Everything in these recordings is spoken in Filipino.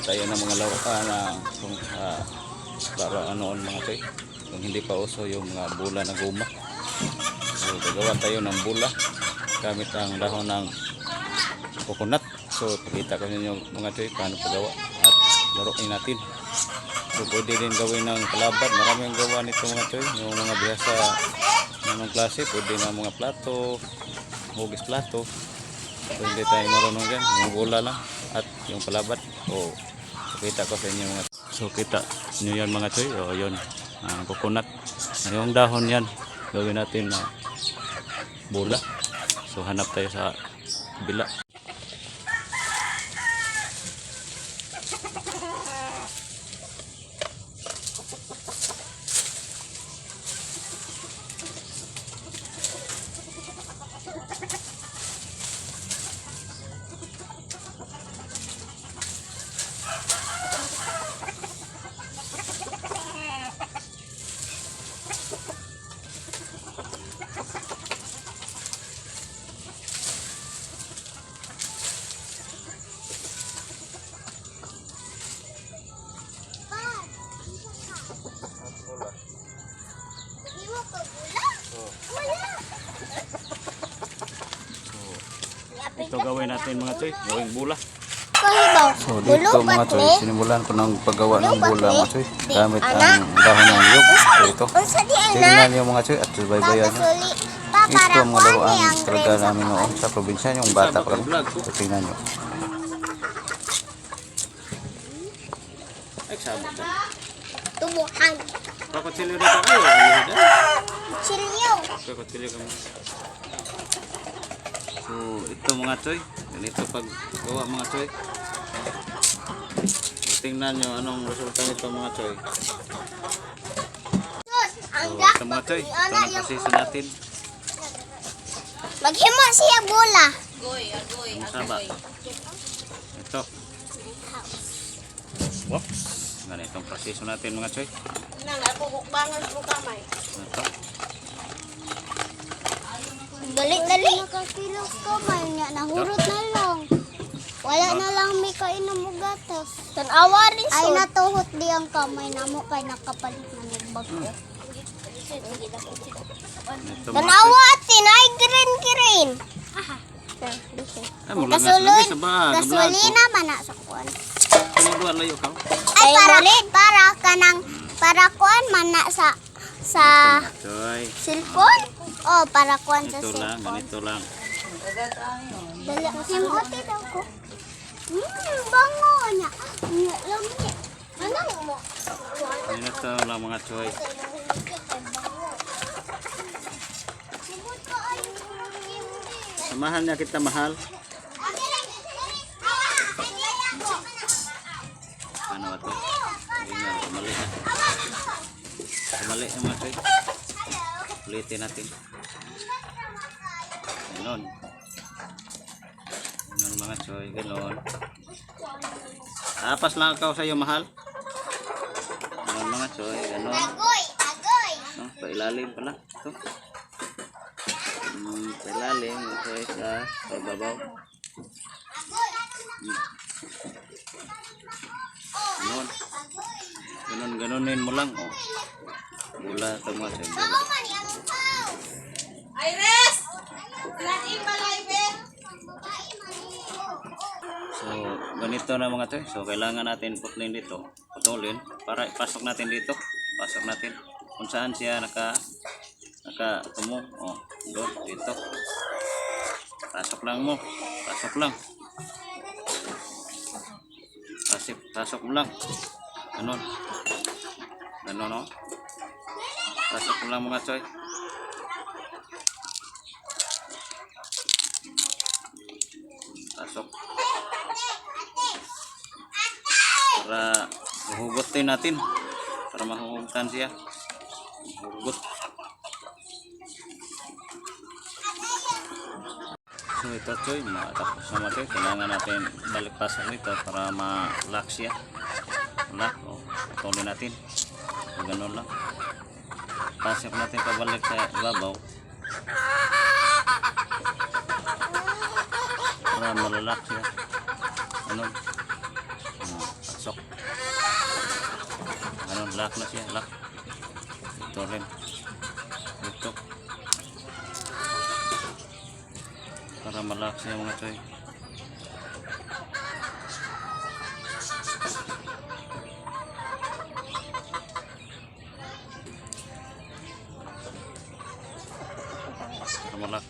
tayo ng mga laruan na kung laruan noon mga choy. Kung hindi pa uso yung mga bula na guma. So gagawa tayo ng bula gamit ang dahon ng coconut. So pakita ko ninyo mga choy paano paggawa at laruin natin. So pwede din gawin ng kalabat. Maraming gawa nito mga choy. Yung mga bihasa ng klase, pwede na mga plato, hugis plato. So hindi tayo marunong dyan, yung bula lang at yung kalabat. O pakita ko sa inyo mga. So kita nyo yan mga choy. O yun, coconut. Yung dahon yan gawin natin na bula. So hanap tayo sa bila. Ito gawin natin mga choy, gawing bula. So dito mga choy, sinimulan ko ng paggawa ng bula mga choy gamit ang dahon ng niyog. So ito, tingnan niyo mga choy at subaybayan niyo. Ito ang mga laruan talaga namin noon sa probinsya, yung bata pa kami. So tingnan niyo. Ay, sabot na. Tubuhan. Pakotsilyo dito kayo. Chilyo. Pakotsilyo kami. So ito mga choy, ganito pag gawa mga choy. So, tingnan nyo anong resulta nito mga choy. So ito mga choy, ito ang proseso natin. Maghimo siya bola. Ang saba. Ito. Whoops. Ganito ang proseso natin mga choy. Nang ako hukbangan mo kamay. Ito. Dali. Nakakilos kamay niya, nahurot na lang. Wala na lang may kainom mo gatas. Tanawa rin ay natuhot di ang kamay na mo kay nakapalit na ng bago. Ito mga choy. Tanawa atin ay green. Aha. Mula nga sa lagay sa bag. Gasolina man na sa kuan. Kumuduan layo ka. Ay para kuan man na sa Choy. cellphone. Oh, para kuan sa Ito lang, cellphone. ganito lang. Dali simuti daw ko. Bango niya. Niya lang niya. Anong mo? Ganito lang mga choy. Samahan niya kita mahal. Ano ba ito? Hindi nga, mali na. Mali na mga choy. Ulitin natin. Ganon. Ganon mga choy, ganon. Tapas lang ako sa iyo mahal. Ganon mga choy, ganon. Agoy. No, pailalim pala. Ito. Pailalim. Okay, sa babaw. Ganon-ganonin mo lang. Oh. Bula ito mga choy. Iris! So, ganito na mga choy. So, kailangan natin putulin dito. Putulin para ipasok natin dito. Pasok natin kung saan siya nakatumo. Oh, doon, dito. Pasok lang mo. Pasok lang. Pasok mo lang. Ganon. Ganon, no? Pasok mo lang mga choy. Pasok. Para hugutin natin. Para mahugutan siya. Hugot. So ito choy, matapos na choy. Kailangan natin balik pasok nito para ma-lock siya. Lock. O, patuloy natin. So, ganun lang. Pasok natin pabalik sa ibabaw. Para malalak siya. Ano? Lock na siya, lock. Ito rin. Ito. Para malak siya mga choy. Para malak.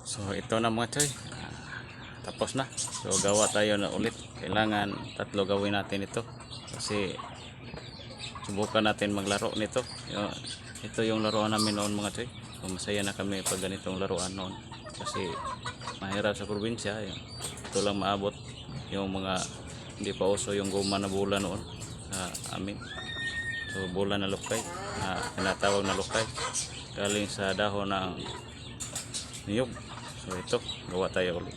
So ito na mga choy. Tapos na. So gawa tayo na ulit. Kailangan 3 gawin natin ito. Kasi subukan natin maglaro nito. Ito yung laruan namin noon mga choy. So masaya na kami pag ganitong laruan noon. Kasi mahirap sa probinsya. Ito lang maabot yung mga hindi pa uso yung guma na bola noon sa amin. So bola na lukay. Tinatawag na lukay. Galing sa dahon ng niyog. So ito, gawa tayo ulit.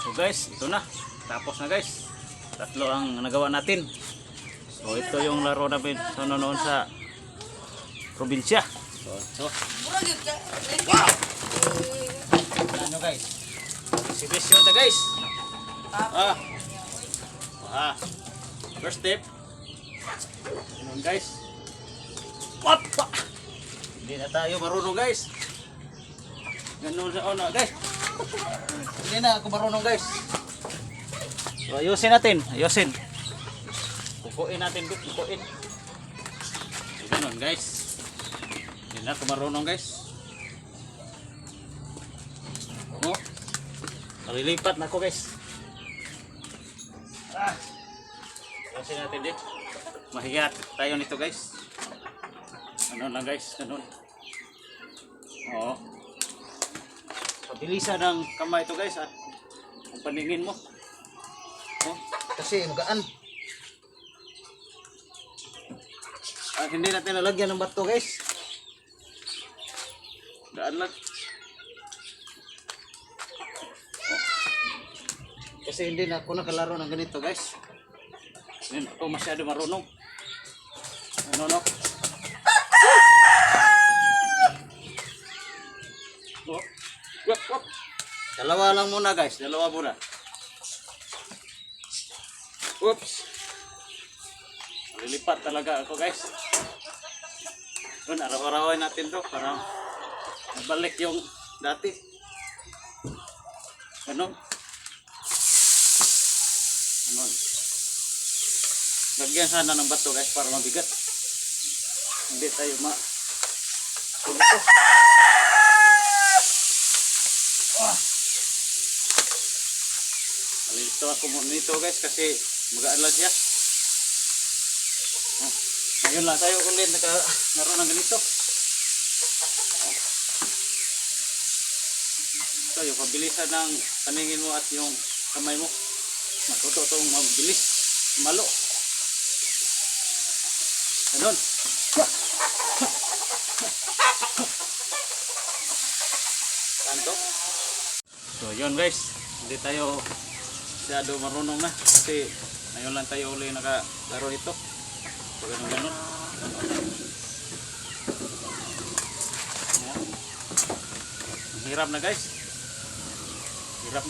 So guys, ito na. Tapos na guys. 3 ang nagawa natin. So ito yung laro namin sa noon sa probinsya. So. Wow! Ano guys? Exhibition na guys. First step. Ganun guys. Wapa! Hindi na tayo marunong guys. Ganun sa una guys. Hindi na ako marunong guys. So ayusin natin. Ayusin. Kukuin natin. Kukuin. Ganun guys. Hindi na ako marunong guys. Oh. Malilipat na ako guys. Kasi natin din. Mahiyat tayo nito guys. Ano lang guys, ganun. Oo. Pabilisan ng kamay ito guys at ang paningin mo. Oh, kasi magaan. At hindi natin nalagyan ng bato guys. Gaan lang. Kasi hindi na ako nakalaro ng ganito guys. Hindi ako masyado marunong. Ano no? Oh. Wop. Dalawa lang muna guys. Dalawa muna. Oops. Lilipat talaga ako guys. Doon, araw-arawin natin to para nabalik yung dati. Ano? Lagyan sana ng bato guys para mabigat. Hindi tayo ito. Alito ako muna nito guys kasi magaan lang siya. Ngayon lang tayo ulit nagkaroon ng ganito. So yung pabilisan ng paningin mo at yung kamay mo. Matuto itong mabilis. Malo. Ganun. Tanto. So yun guys. Hindi tayo masyado marunong na. Kasi ngayon lang tayo ulit nakalaro ito. So ganun. Hirap na guys. Hirap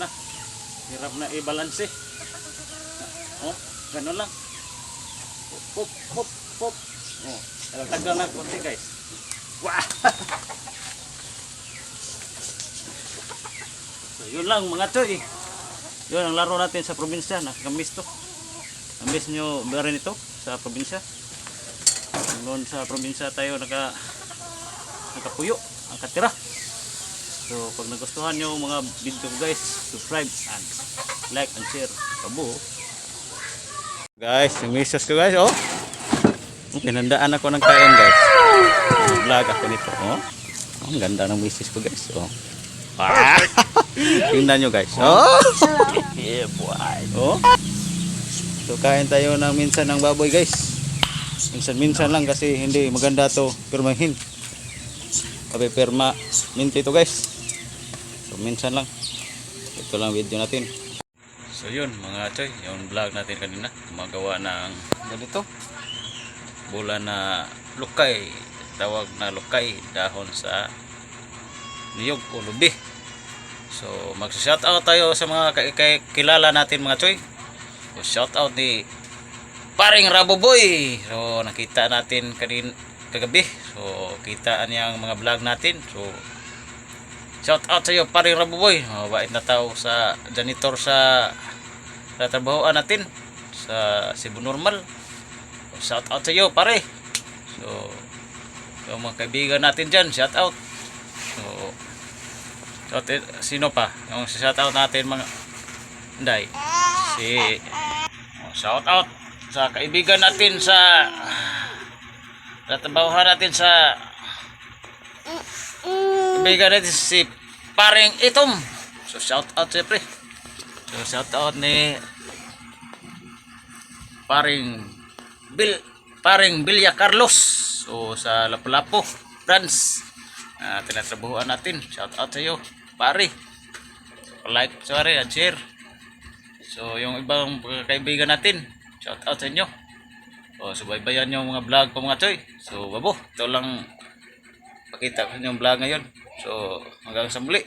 na i-balance. Oh, ganun lang. Hop. Oh, tagal na konti guys. Wah. So yun lang mga choy. Yun ang laro natin sa probinsya. Nakakamiss to. Namiss nyo ba rin ito sa probinsya? Noon sa probinsya tayo nakapuyo, nakatira. So pag nagustuhan nyo mga video guys, subscribe and like and share. Kabo. Guys, yung misis ko guys, oh. Pinandaan ako ng kain guys. Vlog ako nito, oh. Ang ganda ng misis ko guys, oh. Tingnan nyo guys, oh. Yeah boy. Oh. So kain tayo ng minsan ng baboy guys. Minsan lang kasi hindi maganda to pirmahin. Perma minti to guys. So minsan lang. ito lang video natin. So yun mga choy, yung vlog natin kanina, gumagawa ng ganito, bola na lukay, tawag na lukay, dahon sa niyog o lubi. So mag-shoutout tayo sa mga kilala natin mga choy. So shoutout ni Paring Raboboy. So nakita natin kagabi. So kitaan niyang mga vlog natin. So shoutout sa iyo Paring Raboboy. Mabait na tao sa janitor sa trabahoan natin sa Cebu Normal. So, shoutout sa iyo pare. So yung mga kaibigan natin dyan, shoutout. So sino pa yung shoutout natin mga Inday, shoutout sa kaibigan natin sa trabahoan natin sa kaibigan natin si Paring Itom. So shoutout siyempre. So shoutout ni Paring Bilya Carlos. So sa Lapu-Lapu branch tinatrabahuan natin. Shoutout sa iyo pare. So, like, sorry, and share. So yung ibang kaibigan natin, shoutout sa inyo. So subaybayan yung mga vlog ko mga choy. So babo, ito lang pakita ko yung vlog ngayon. So hanggang sa muli.